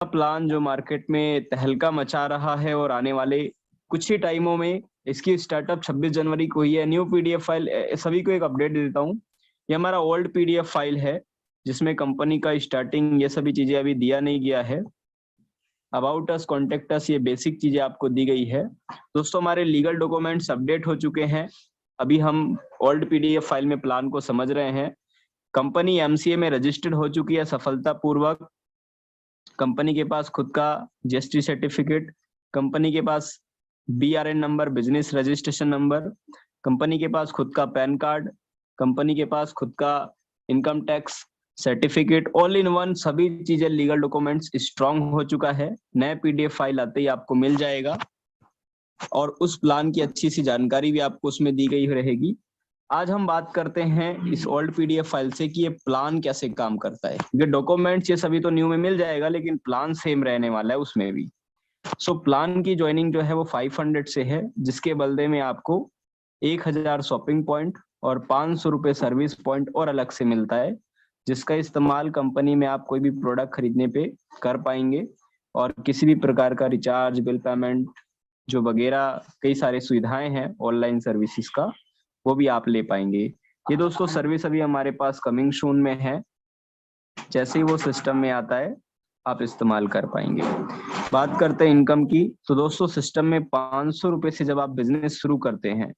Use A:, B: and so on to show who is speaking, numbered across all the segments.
A: Plan जो market में तहलका मचा रहा है और आने वाले कुछ ही टाइमों में इसकी स्टार्टअप 26 जनवरी को ही है। न्यू पीडीएफ फाइल सभी को एक अपडेट दे देता हूँ। ये हमारा ओल्ड पीडीएफ फाइल है जिसमें कंपनी का स्टार्टिंग ये सभी चीजें अभी दिया नहीं गया है। अबाउट अस, कॉन्टेक्ट अस, ये बेसिक चीजें आपको दी गई है। दोस्तों हमारे लीगल डॉक्यूमेंट्स अपडेट हो चुके हैं। अभी हम ओल्ड पीडीएफ फाइल में प्लान को समझ रहे हैं। कंपनी एमसीए में रजिस्टर्ड हो चुकी है सफलतापूर्वक। कंपनी के पास खुद का जीएसटी सर्टिफिकेट, कंपनी के पास BRN number, business registration number, company के पास खुद का पैन कार्ड, कंपनी के पास खुद का income tax certificate, all in one सभी चीजें, लीगल डॉक्यूमेंट्स स्ट्रांग हो चुका है। नए पीडीएफ फाइल आते ही आपको मिल जाएगा और उस प्लान की अच्छी सी जानकारी भी आपको उसमें दी गई रहेगी। आज हम बात करते हैं इस ओल्ड पीडीएफ फाइल से कि ये प्लान कैसे काम करता है। ये डॉक्यूमेंट्स ये सभी तो न्यू में मिल जाएगा लेकिन प्लान सेम रहने वाला है उसमें भी। सो प्लान की ज्वाइनिंग जो है वो 500 से है, जिसके बदले में आपको 1000 शॉपिंग पॉइंट और 500 रुपए सर्विस पॉइंट और अलग से मिलता है, जिसका इस्तेमाल कंपनी में आप कोई भी प्रोडक्ट खरीदने पे कर पाएंगे और किसी भी प्रकार का रिचार्ज, बिल पेमेंट जो वगैरह कई सारी सुविधाएं हैं ऑनलाइन सर्विसेज का, वो भी आप ले पाएंगे। ये दोस्तों सर्विस अभी हमारे पास कमिंग सून में है। जैसे ही वो सिस्टम में आता है आप इस्तेमाल कर पाएंगे। बात करते हैं इनकम की, तो दोस्तों सिस्टम में 500 रुपए से जब आप बिजनेस शुरू करते हैं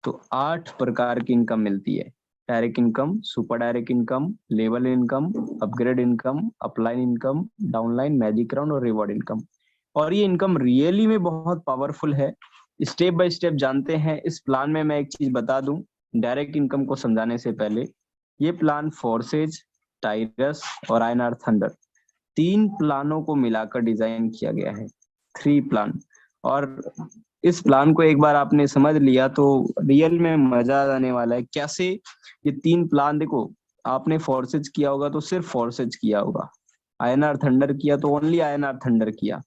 A: तो 8 प्रकार की इनकम मिलती है। Direct income, super direct income, level income, upgrade income, upline income, downline, magic round और रिवॉर्ड इनकम। और ये इनकम रियली में बहुत पावरफुल है। स्टेप बाय स्टेप जानते हैं इस प्लान में। मैं एक चीज बता दूं डायरेक्ट इनकम को समझाने से पहले, ये प्लान फोर्सेज, टाइरस और आईएनआर थंडर 3 प्लानों को मिलाकर डिजाइन किया गया है। 3 प्लान। और इस प्लान को एक बार आपने समझ लिया तो रियल में मजा आने वाला है। कैसे ये 3 प्लान, देखो आपने फोर्सेज किया होगा तो सिर्फ फोर्सेज किया होगा, आईएनआर थंडर किया तो ओनली आईएनआर थंडर किया,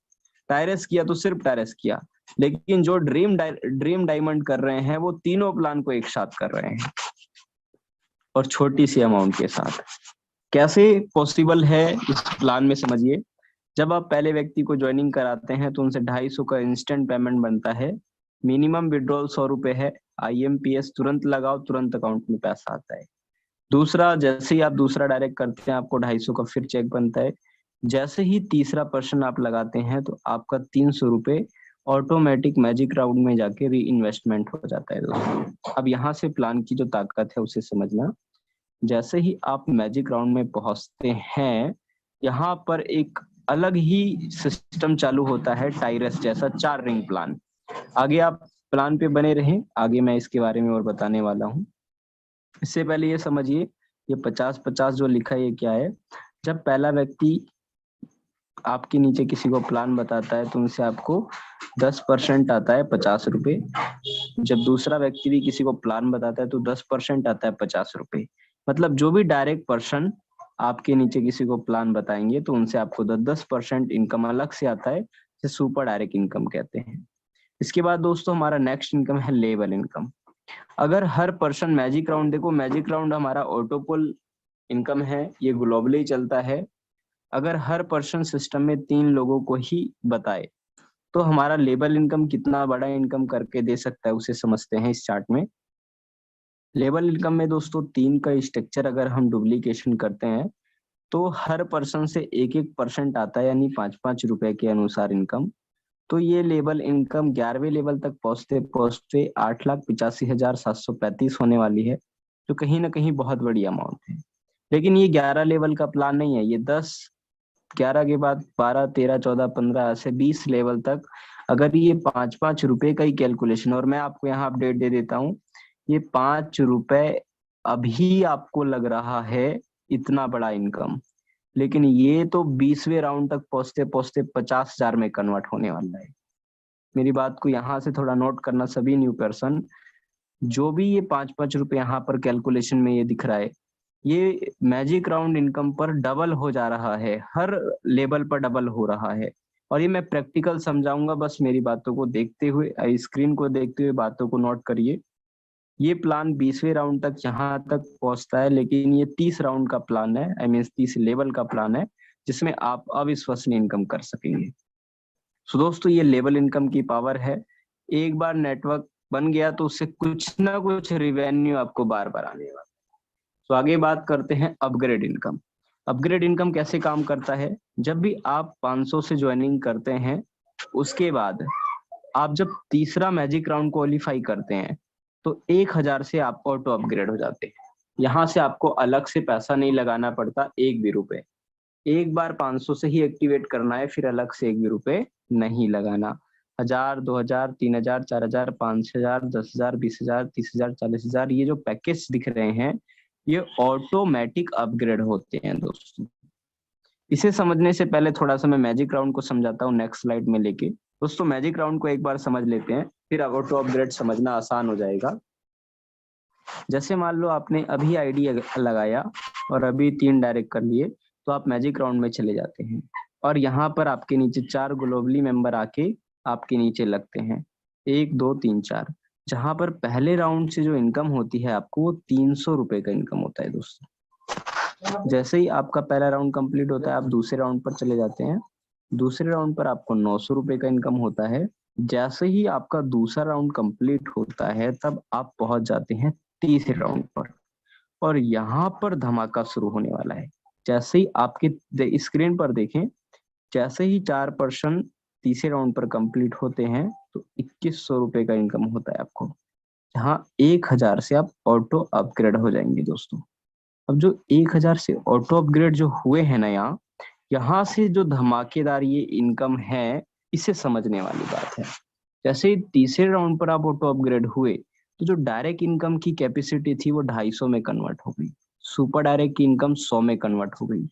A: टायरस किया तो सिर्फ टायरस किया। लेकिन जो ड्रीम डायमंड कर रहे हैं वो तीनों प्लान को एक साथ कर रहे हैं और छोटी सी अमाउंट के साथ। कैसे पॉसिबल है इस प्लान में समझिए। जब आप पहले व्यक्ति को ज्वाइनिंग कराते हैं तो उनसे 250 का इंस्टेंट पेमेंट बनता है। मिनिमम विड्रॉल 100 रुपए है। आईएमपीएस तुरंत लगाओ, तुरंत अकाउंट में पैसा आता है। दूसरा, जैसे ही आप दूसरा डायरेक्ट करते हैं आपको 250 का फिर चेक बनता है। जैसे ही तीसरा पर्सन आप लगाते हैं तो आपका 300 रुपए ऑटोमेटिक मैजिक राउंड में जाके री इन्वेस्टमेंट हो जाता है दोस्तों। अब यहाँ से प्लान की जो ताकत है उसे समझना। जैसे ही आप मैजिक राउंड में पहुंचते हैं, यहाँ पर एक अलग ही सिस्टम चालू होता है, टाइरस जैसा 4 रिंग प्लान। आगे आप प्लान पे बने रहें, आगे मैं इसके बारे में और बताने वाला हूँ। इससे पहले ये समझिए, ये 50-50 जो लिखा है ये क्या है। जब पहला व्यक्ति आपके नीचे किसी को प्लान बताता है तो उनसे आपको 10% आता है 50 रुपए। जब दूसरा व्यक्ति भी किसी को प्लान बताता है तो 10% आता है 50 रुपए। मतलब जो भी डायरेक्ट पर्सन आपके नीचे किसी को प्लान बताएंगे तो उनसे आपको 10% इनकम अलग से आता है, जिसे सुपर डायरेक्ट इनकम कहते हैं। इसके बाद दोस्तों हमारा नेक्स्ट इनकम है लेवल इनकम। अगर हर पर्सन मैजिक राउंड, देखो मैजिक राउंड हमारा ऑटोपुल इनकम है, ये ग्लोबली चलता है। अगर हर पर्सन सिस्टम में 3 लोगों को ही बताए तो हमारा लेवल इनकम कितना बड़ा इनकम करके दे सकता है उसे समझते हैं इस चार्ट में। लेवल इनकम में दोस्तों 3 का स्ट्रक्चर अगर हम डुप्लीकेशन करते हैं तो हर पर्सन से 1-1% आता है, यानी 5-5 रुपए के अनुसार इनकम। तो ये लेवल इनकम 11वें लेवल तक पहुंचते पहुंचते 8,85,735 होने वाली है, जो कहीं ना कहीं बहुत बड़ी अमाउंट है। लेकिन ये 11 लेवल का प्लान नहीं है, ये 10, 11 के बाद 12, 13, 14, 15 से 20 लेवल तक अगर ये 5-5 रुपए का ही कैलकुलेशन, और मैं आपको यहाँ अपडेट दे देता हूँ, ये 5 रुपए अभी आपको लग रहा है इतना बड़ा इनकम, लेकिन ये तो 20वें राउंड तक पहुंचते पहुंचते 50,000 में कन्वर्ट होने वाला है। मेरी बात को यहाँ से थोड़ा नोट करना सभी न्यू पर्सन। जो भी ये 5-5 रुपए यहाँ पर कैलकुलेशन में ये दिख रहा है, ये मैजिक राउंड इनकम पर डबल हो जा रहा है, हर लेवल पर डबल हो रहा है। और ये मैं प्रैक्टिकल समझाऊंगा, बस मेरी बातों को देखते हुए, स्क्रीन को देखते हुए बातों को नोट करिए। ये प्लान 20वें राउंड तक यहाँ तक पहुंचता है, लेकिन ये 30 राउंड का प्लान है, आई मीन 30 लेवल का प्लान है, जिसमें आप अविश्वसनीय इनकम कर सकेंगे। सो दोस्तों ये लेवल इनकम की पावर है। एक बार नेटवर्क बन गया तो उससे कुछ ना कुछ रिवेन्यू आपको बार बार आने वाला। तो आगे बात करते हैं अपग्रेड इनकम। अपग्रेड इनकम कैसे काम करता है? जब भी आप 500 से ज्वाइनिंग करते हैं, उसके बाद आप जब तीसरा मैजिक राउंड क्वालिफाई करते हैं तो 1000 से आप ऑटो अपग्रेड हो जाते हैं। यहाँ से आपको अलग से पैसा नहीं लगाना पड़ता, एक भी रुपए। एक बार 500 से ही एक्टिवेट करना है, फिर अलग से एक भी रुपए नहीं लगाना। 1000, 2000, 3000, 4000, 5000, 10,000, 20,000, 30,000, 40,000, ये जो पैकेज दिख रहे हैं ये ऑटोमेटिक अपग्रेड होते हैं दोस्तों। इसे समझने से पहले थोड़ा सा मैं मैजिक राउंड को समझाता हूँ नेक्स्ट स्लाइड में लेके। दोस्तों मैजिक राउंड को एक बार समझ लेते हैं, फिर ऑटो अपग्रेड समझना आसान हो जाएगा। जैसे मान लो आपने अभी आईडी लगाया और अभी 3 डायरेक्ट कर लिए, तो आप मैजिक राउंड में चले जाते हैं और यहाँ पर आपके नीचे 4 ग्लोबली मेंबर आके आपके नीचे लगते हैं, 1 2 3 4। जहां पर पहले राउंड से जो इनकम होती है आपको, वो 300 रुपए का इनकम होता है दोस्तों। जैसे ही आपका पहला राउंड कंप्लीट होता है, आप दूसरे राउंड पर चले जाते हैं। दूसरे राउंड पर आपको 900 रुपए का इनकम होता है। जैसे ही आपका दूसरा राउंड कंप्लीट होता है, तब आप पहुंच जाते हैं तीसरे राउंड पर, और यहाँ पर धमाका शुरू होने वाला है। जैसे ही आपके स्क्रीन पर देखें, जैसे ही 4% तीसरे राउंड पर कंप्लीट होते हैं तो 2100 रुपए का इनकम होता है आपको, जहाँ 1000 से आप ऑटो अपग्रेड हो जाएंगे दोस्तों। अब जो 1000 से ऑटो अपग्रेड जो हुए हैं ना, यहाँ से जो धमाकेदार ये इनकम है, इसे समझने वाली बात है। जैसे ही तीसरे राउंड पर आप ऑटो अपग्रेड हुए, तो जो डायरेक्ट इनकम की कैपेसिटी थी वो 250 में कन्वर्ट हो गई। सुपर डायरेक्ट की इनकम 100 में कन्वर्ट हो गई।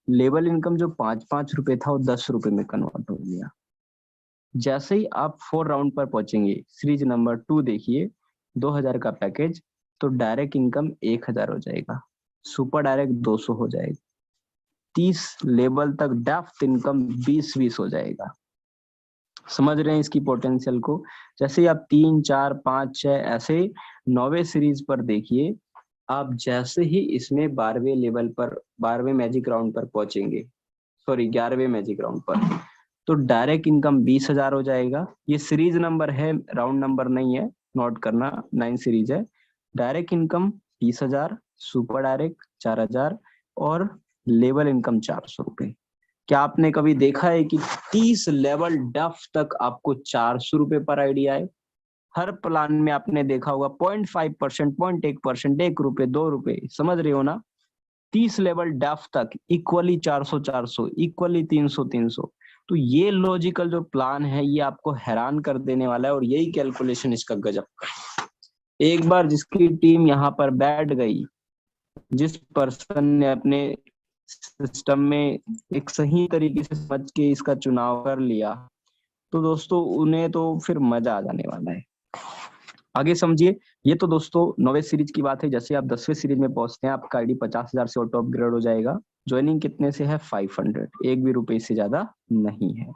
A: लेवल इनकम जो 5-5 रुपए था वो 10 रुपए में कन्वर्ट हो गया। जैसे ही आप 4 राउंड पर पहुंचेंगे, सीरीज नंबर 2 देखिए, 2000 का पैकेज, तो डायरेक्ट इनकम 1000 हो जाएगा, सुपर डायरेक्ट 200 हो जाएगा, 30 लेवल तक डेप्थ इनकम 20-20 हो जाएगा। समझ रहे हैं इसकी पोटेंशियल को? जैसे ही आप 3 4 5 6 ऐसे 9वें सीरीज पर देखिए, आप जैसे ही इसमें 12वें लेवल पर, 12वें मैजिक राउंड पर पहुंचेंगे, सॉरी 11वें मैजिक राउंड पर, तो डायरेक्ट इनकम 20,000 हो जाएगा। ये सीरीज नंबर है, राउंड नंबर नहीं है, नोट करना, 9 सीरीज है। डायरेक्ट इनकम 20,000, सुपर डायरेक्ट 4,000 और लेवल इनकम 400 रुपए। क्या आपने कभी देखा है कि 30 लेवल डफ तक आपको 400 रुपए पर आईडी आए? हर प्लान में आपने देखा होगा 0.5%, 0.1%, 1 रुपए, 2 रुपए, समझ रहे हो ना? 30 लेवल डफ तक इक्वली 400-400, इक्वली 300-300। तो ये लॉजिकल जो प्लान है, ये आपको हैरान कर देने वाला है, और यही कैलकुलेशन इसका गजब का। एक बार जिसकी टीम यहाँ पर बैठ गई, जिस पर्सन ने अपने सिस्टम में एक सही तरीके से समझ के इसका चुनाव कर लिया, तो दोस्तों उन्हें तो फिर मजा आ जाने वाला है। आगे समझिए। ये तो दोस्तों 9वें सीरीज की बात है। जैसे आप 10वें सीरीज में पहुंचते हैं, आपका आईडी 50,000 से ऑटो अपग्रेड हो जाएगा। ज्वाइनिंग कितने से है? 500, एक भी रुपए से ज्यादा नहीं है।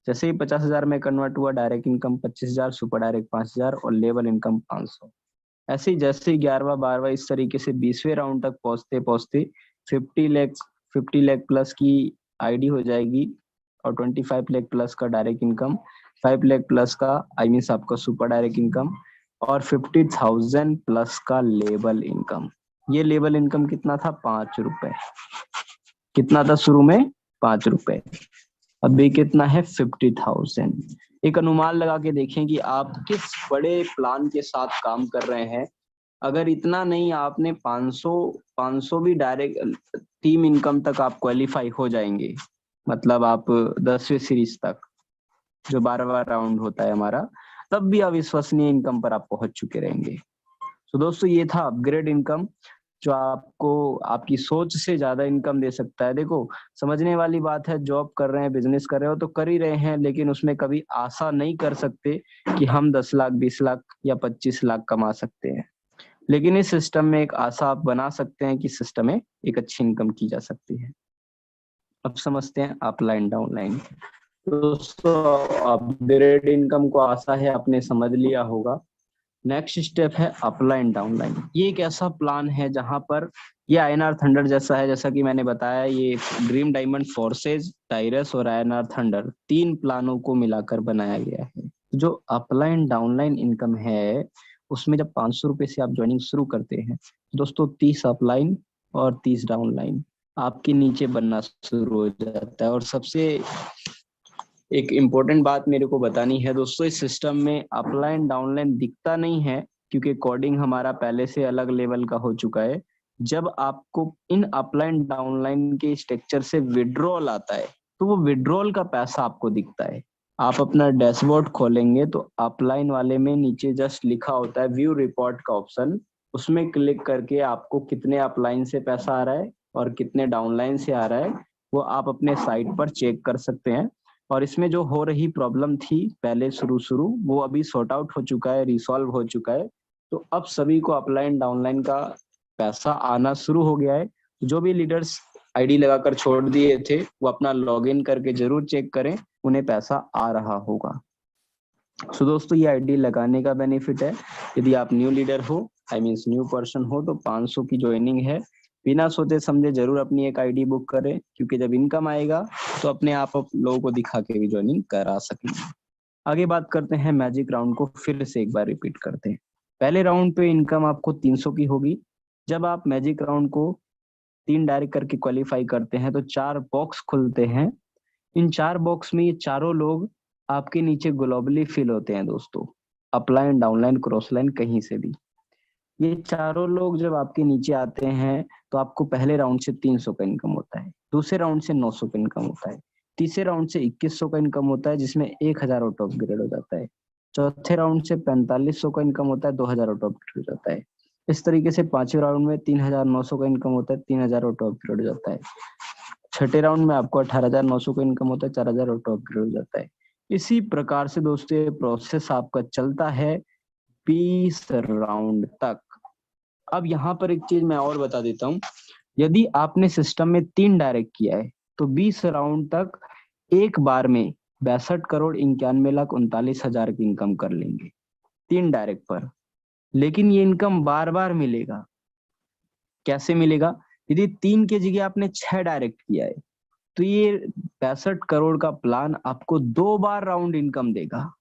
A: जैसे ही 50,000 में कन्वर्ट हुआ, डायरेक्ट इनकम 25,000, सुपर डायरेक्ट 5,000 और लेवल इनकम 500। ऐसे ही जैसे ही 11वां 12वां इस तरीके से 20वें राउंड तक पहुंचते पहुंचते 50 लाख प्लस की आईडी हो जाएगी, और 25 लाख प्लस का डायरेक्ट इनकम, 5 लाख प्लस का आई मीन आपका सुपर डायरेक्ट इनकम, और 50,000 प्लस का लेवल इनकम। ये लेवल इनकम कितना था? 5 रुपए। कितना था शुरू में? 5 रुपए। अभी कितना है? 50,000। एक अनुमान लगा के देखें कि आप किस बड़े प्लान के साथ काम कर रहे हैं। अगर इतना नहीं, आपने 500 भी डायरेक्ट टीम इनकम तक आप क्वालिफाई हो जाएंगे, मतलब आप 10वें सीरीज तक, जो 12वां राउंड होता है हमारा, तब भी अविश्वसनीय इनकम पर आप पहुंच चुके रहेंगे। तो दोस्तों ये था अपग्रेड इनकम, जो आपको आपकी सोच से ज्यादा इनकम दे सकता है। देखो समझने वाली बात है, जॉब कर रहे हैं, बिजनेस कर रहे हो तो कर ही रहे हैं, लेकिन उसमें कभी आशा नहीं कर सकते कि हम 10 लाख 20 लाख या 25 लाख कमा सकते हैं। लेकिन इस सिस्टम में एक आशा आप बना सकते हैं कि सिस्टम में एक अच्छी इनकम की जा सकती है। अब समझते हैं अप लाइन डाउन लाइन। दोस्तों अपग्रेड इनकम को आशा है आपने समझ लिया होगा। नेक्स्ट स्टेप है अपलाइन डाउनलाइन। ये एक ऐसा प्लान है जहां पर ये आईएनआर थंडर जैसा है, जैसा कि मैंने बताया, ये ड्रीम डायमंड फोर्सेज, टाइरस और आईएनआर थंडर 3 प्लानों को मिलाकर बनाया गया है। जो अपलाइन डाउनलाइन इनकम है उसमें जब 500 रुपए से आप ज्वाइनिंग शुरू करते हैं दोस्तों, 30 अपलाइन और 30 डाउनलाइन आपके नीचे बनना शुरू हो जाता है। और सबसे एक इम्पोर्टेंट बात मेरे को बतानी है दोस्तों, इस सिस्टम में अपलाइन डाउनलाइन दिखता नहीं है क्योंकि कोडिंग हमारा पहले से अलग लेवल का हो चुका है। जब आपको इन अपलाइन डाउनलाइन के स्ट्रक्चर से विड्रॉल आता है तो वो विड्रॉल का पैसा आपको दिखता है। आप अपना डैशबोर्ड खोलेंगे तो अपलाइन वाले में नीचे जस्ट लिखा होता है व्यू रिपोर्ट का ऑप्शन, उसमें क्लिक करके आपको कितने अपलाइन से पैसा आ रहा है और कितने डाउनलाइन से आ रहा है वो आप अपने साइट पर चेक कर सकते हैं। और इसमें जो हो रही प्रॉब्लम थी पहले शुरू वो अभी सॉर्ट आउट हो चुका है, रिसॉल्व हो चुका है। तो अब सभी को अपलाइन डाउनलाइन का पैसा आना शुरू हो गया है। जो भी लीडर्स आईडी लगाकर छोड़ दिए थे वो अपना लॉगिन करके जरूर चेक करें, उन्हें पैसा आ रहा होगा। सो दोस्तों ये आईडी लगाने का बेनिफिट है, यदि आप न्यू लीडर हो, आई मीन्स न्यू पर्सन हो, तो 500 की ज्वाइनिंग है। बिना सोचे समझे जरूर अपनी एक आईडी बुक करें, क्योंकि जब इनकम आएगा तो अपने आप लोगों को दिखा के भी ज्वाइनिंग करा सकेंगे। आगे बात करते हैं मैजिक राउंड को, फिर से एक बार रिपीट करते हैं। पहले राउंड पे इनकम आपको 300 की होगी। जब आप मैजिक राउंड को 3 डायरेक्ट करके क्वालिफाई करते हैं तो 4 बॉक्स खुलते हैं। इन 4 बॉक्स में ये चारों लोग आपके नीचे ग्लोबली फिल होते हैं दोस्तों, अपलाइन डाउनलाइन क्रॉस लाइन कहीं से भी। ये चारों लोग जब आपके नीचे आते हैं तो आपको पहले राउंड से 300 का इनकम होता है, दूसरे राउंड से 900 का इनकम होता है, तीसरे राउंड से 2100 का इनकम होता है जिसमें 1000 ऑटो अपग्रेड हो जाता है, चौथे राउंड से 4500 का इनकम होता है, 2000 ऑटो अपग्रेड हो जाता है। इस तरीके से पांचवें राउंड में 3900 का इनकम होता है, 3000 ऑटो अपग्रेड हो जाता है। छठे राउंड में आपको 18900 का इनकम होता है, 4000 ऑटो अपग्रेड हो जाता है। इसी प्रकार से दोस्तों ये प्रोसेस आपका चलता है 20 राउंड तक। अब यहाँ पर एक चीज मैं और बता देता हूँ, यदि आपने सिस्टम में 3 डायरेक्ट किया है तो 20 राउंड तक एक बार में 62,91,39,000 की इनकम कर लेंगे 3 डायरेक्ट पर। लेकिन ये इनकम बार बार मिलेगा। कैसे मिलेगा? यदि 3 की जगह आपने 6 डायरेक्ट किया है तो ये 65 करोड़ का प्लान आपको 2 बार राउंड इनकम देगा।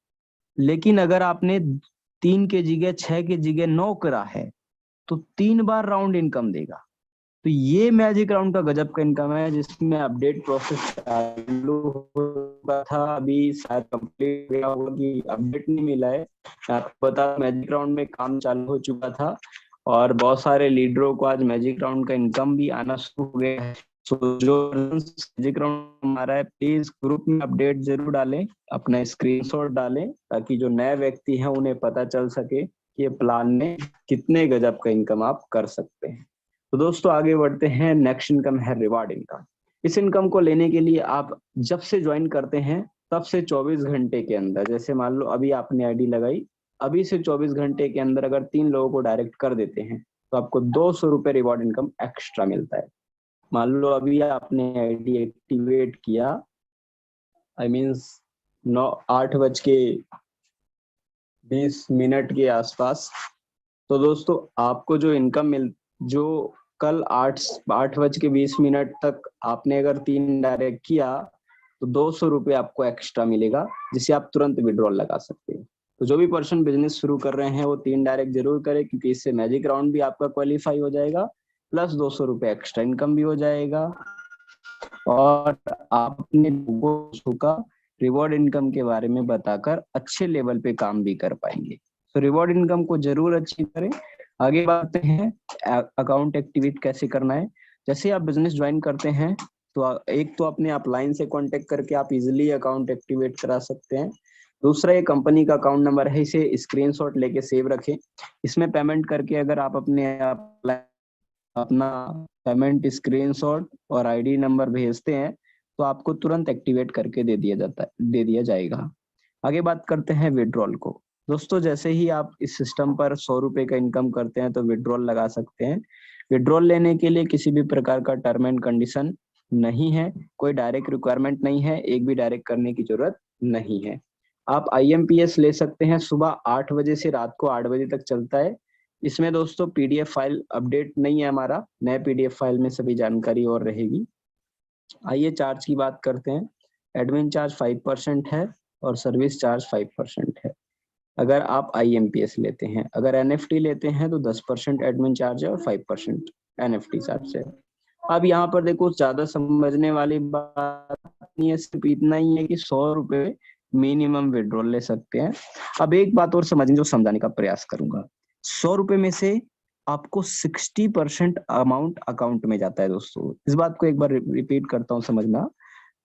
A: लेकिन अगर आपने 3 की जगह 6 की जगह 9 करा है तो 3 बार राउंड इनकम देगा। तो ये मैजिक राउंड का गजब का इनकम है, जिसमें अपडेट प्रोसेस चालू हुआ था, अभी शायद कंप्लीट हुआ होगा कि अपडेट नहीं मिला है। आपको बता, मैजिक राउंड में काम चालू हो चुका था और बहुत सारे लीडरों को आज मैजिक राउंड का इनकम भी आना शुरू हो गया है। तो जो मैजिक राउंड हमारा है, प्लीज ग्रुप में अपडेट जरूर डालें, अपना स्क्रीनशॉट डालें, ताकि जो नए व्यक्ति हैं उन्हें पता चल सके कि ये प्लान में कितने गजब का इनकम आप कर सकते हैं। तो दोस्तों आगे बढ़ते हैं। नेक्स्ट इनकम है रिवार्ड इनकम। इस इनकम को लेने के लिए आप जब से ज्वाइन करते हैं तब से 24 घंटे के अंदर, जैसे मान लो अभी आपने आईडी लगाई, अभी से 24 घंटे के अंदर अगर 3 लोगों को डायरेक्ट कर देते हैं तो आपको 200 रुपए रिवॉर्ड इनकम एक्स्ट्रा मिलता है। मान लो अभी आपने आईडी एक्टिवेट किया, आई मीन्स 8:20 के आसपास, तो दोस्तों आपको जो इनकम जो कल 8:20 तक आपने अगर 3 डायरेक्ट किया तो 200 रुपये आपको एक्स्ट्रा मिलेगा, जिसे आप तुरंत विड्रॉल लगा सकते हैं। तो जो भी पर्सन बिजनेस शुरू कर रहे हैं वो 3 डायरेक्ट जरूर करें, क्योंकि इससे मैजिक राउंड भी आपका क्वालिफाई हो जाएगा, प्लस 200 रुपये एक्स्ट्रा इनकम भी हो जाएगा, और आप अपने लोगों का रिवॉर्ड इनकम के बारे में बताकर अच्छे लेवल पे काम भी कर पाएंगे। तो रिवॉर्ड इनकम को जरूर अचीव करें। आगे बात हैं अकाउंट एक्टिवेट कैसे करना है। जैसे आप बिजनेस ज्वाइन करते हैं तो एक तो अपने अपलाइन से कांटेक्ट करके आप इजीली अकाउंट एक्टिवेट करा सकते हैं। दूसरा, ये कंपनी का अकाउंट नंबर है, इसे स्क्रीनशॉट लेके सेव रखें। इसमें पेमेंट करके अगर आप अपना पेमेंट स्क्रीनशॉट और आईडी नंबर भेजते हैं तो आपको तुरंत एक्टिवेट करके दे दिया जाएगा। आगे बात करते हैं विड्रॉल को। दोस्तों जैसे ही आप इस सिस्टम पर 100 रुपए का इनकम करते हैं तो विड्रॉल लगा सकते हैं। विड्रॉल लेने के लिए किसी भी प्रकार का टर्म एंड कंडीशन नहीं है, कोई डायरेक्ट रिक्वायरमेंट नहीं है, एक भी डायरेक्ट करने की जरूरत नहीं है। आप IMPS ले सकते हैं, सुबह 8 बजे से रात को 8 बजे तक चलता है। इसमें दोस्तों PDF फाइल अपडेट नहीं है हमारा, नए PDF फाइल में सभी जानकारी और रहेगी। आइए चार्ज की बात करते हैं। एडमिन चार्ज 5% है और सर्विस चार्ज 5% है अगर आप IMPS लेते हैं। अगर NFT लेते हैं तो 10% एडमिन चार्ज है और 5% NFT चार्ज है। अब यहाँ पर देखो ज्यादा समझने वाली बात नहीं है, सिर्फ इतना ही है कि 100 रुपए मिनिमम विड्रॉल ले सकते हैं। अब एक बात और समझने जो समझाने का प्रयास करूंगा, 100 रुपए में से आपको 60% अमाउंट अकाउंट में जाता है दोस्तों। इस बात को एक बार रिपीट करता हूँ, समझना।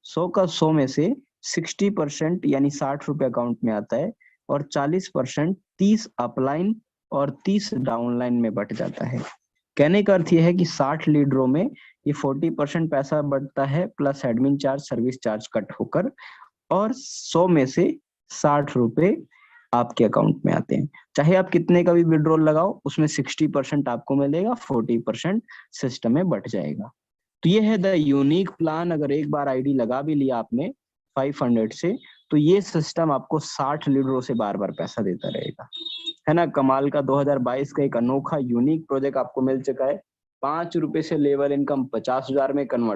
A: 100 का 100 में से 60% यानी 60 रुपए अकाउंट में आता है और 40% 30 अपलाइन और 30 डाउनलाइन में बट जाता है। कहने का अर्थ यह है कि 60 लीडरों में ये 40% पैसा बढ़ता है plus admin charge service charge cut होकर, और 100 में से 60 रुपए आपके अकाउंट में आते हैं। चाहे आप कितने का भी विड्रॉल लगाओ, उसमें 60% आपको मिलेगा, 40% सिस्टम में बट जाएगा। तो ये है द यूनिक प्लान। अगर एक बार आईडी लगा भी लिया आपने 500 से, तो ये सिस्टम आपको 60 लीडरों से बार बार पैसा देता रहेगा। है ना, कमाल का 2022 का एक अनोखा यूनिक प्रोजेक्ट आपको मिल चुका है। 5 रुपए से लेवल इनकम 50,000 में कन्वर्ट